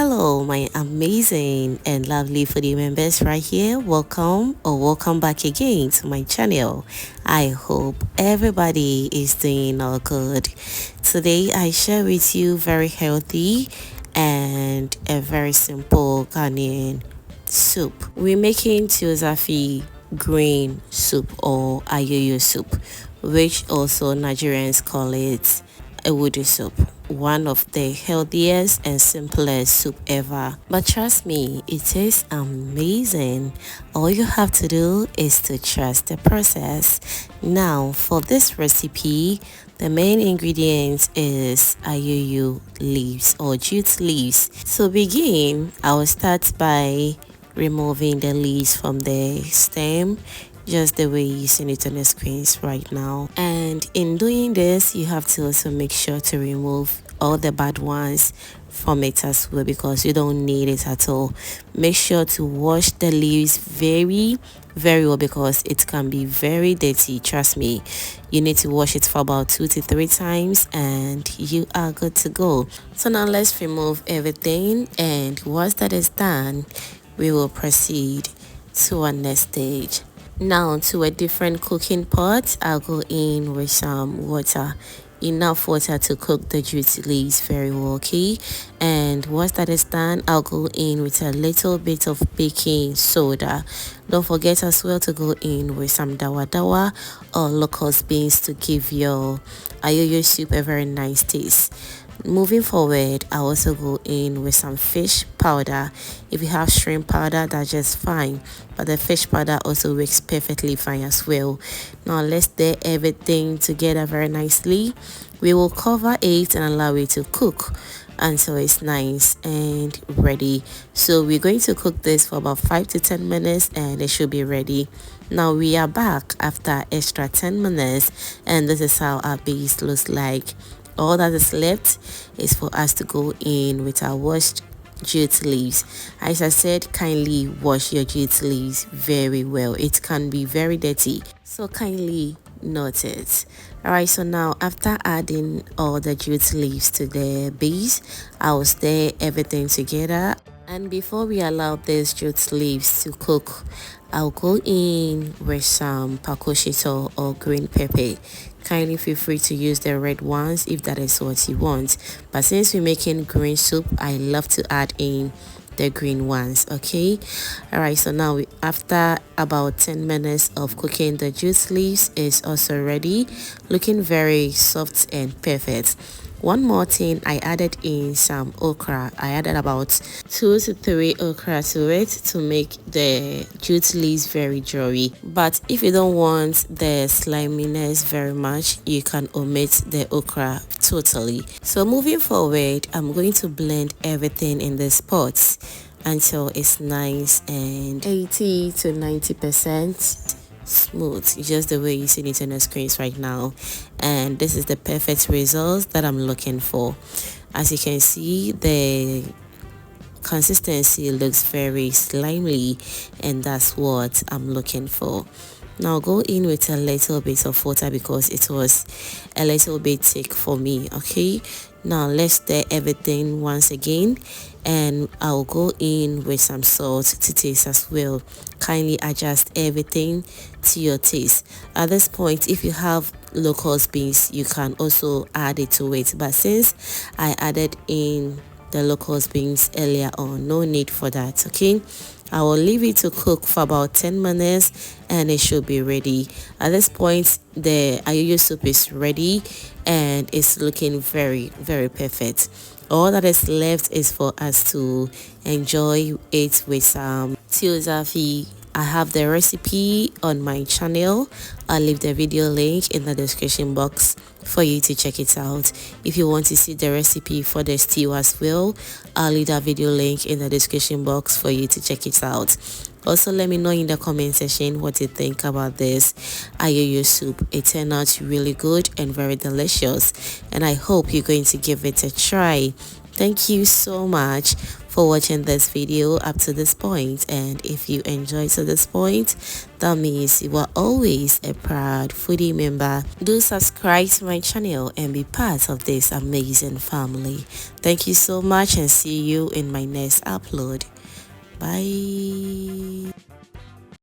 Hello, my amazing and lovely foodie members right here. Welcome back again to my channel. I hope everybody is doing all good. Today I share with you very healthy and a very simple Ghanaian soup. We're making Tuo Zaafi green soup or Ayoyo soup, which also Nigerians call it a woody soup, one of the healthiest and simplest soup ever. But trust me, it tastes amazing. All you have to do is to trust the process. Now for this recipe, the main ingredient is Ayoyo leaves or jute leaves. To begin, I will start by removing the leaves from the stem, just the way you see it on the screens right now. And in doing this, you have to also make sure to remove all the bad ones from it as well, because you don't need it at all. Make sure to wash the leaves very well, because it can be very dirty. Trust me, you need to wash it for about 2 to 3 times and you are good to go. So now let's remove everything, and once that is done, we will proceed to our next stage. Now to a different cooking pot, I'll go in with some water, enough water to cook the jute leaves very well, okay? And once that is done, I'll go in with a little bit of baking soda. Don't forget as well to go in with some dawa or locust beans to give your ayoyo soup a very nice taste. Moving forward, I'll also go in with some fish powder. If you have shrimp powder, that's just fine, but the fish powder also works perfectly fine as well. Now let's stir everything together very nicely. We will cover it and allow it to cook until it's nice and ready. So we're going to cook this for about 5 to 10 minutes and it should be ready. Now we are back after extra 10 minutes, and this is how our base looks like. All that is left is for us to go in with our washed jute leaves. As I said, kindly wash your jute leaves very well. It can be very dirty, so kindly note it. Alright, so now after adding all the jute leaves to the base, I will stir everything together. And before we allow these jute leaves to cook, I'll go in with some pakoshito or green pepper. Kindly feel free to use the red ones if that is what you want, but since we're making green soup, I love to add in the green ones, okay? Alright, so now after about 10 minutes of cooking, the jute leaves is also ready, looking very soft and perfect. One more thing, I added in some okra. I added about 2 to 3 okra to it to make the jute leaves very dry. But if you don't want the sliminess very much, you can omit the okra totally. So moving forward, I'm going to blend everything in this pot until it's nice and 80 to 90% smooth, just the way you see it on the screens right now. And this is the perfect result that I'm looking for. As you can see, the consistency looks very slimy, and that's what I'm looking for. Now go in with a little bit of water because it was a little bit thick for me, okay? Now let's stir everything once again, and I'll go in with some salt to taste as well. Kindly adjust everything to your taste. At this point, if you have locust beans, you can also add it to it, but since I added in the locust beans earlier on, no need for that, okay? I will leave it to cook for about 10 minutes and it should be ready. At this point, the ayoyo soup is ready and it's looking very perfect. All that is left is for us to enjoy it with some Tuo Zaafi. I have the recipe on my channel. I'll leave the video link in the description box for you to check it out. If you want to see the recipe for the stew as well, I'll leave that video link in the description box for you to check it out. Also, let me know in the comment section what you think about this ayoyo soup. It turned out really good and very delicious, and I hope you're going to give it a try. Thank you so much for watching this video up to this point, and if you enjoyed to this point, that means you are always a proud foodie member. Do subscribe to my channel and be part of this amazing family. Thank you so much, and see you in my next upload. Bye.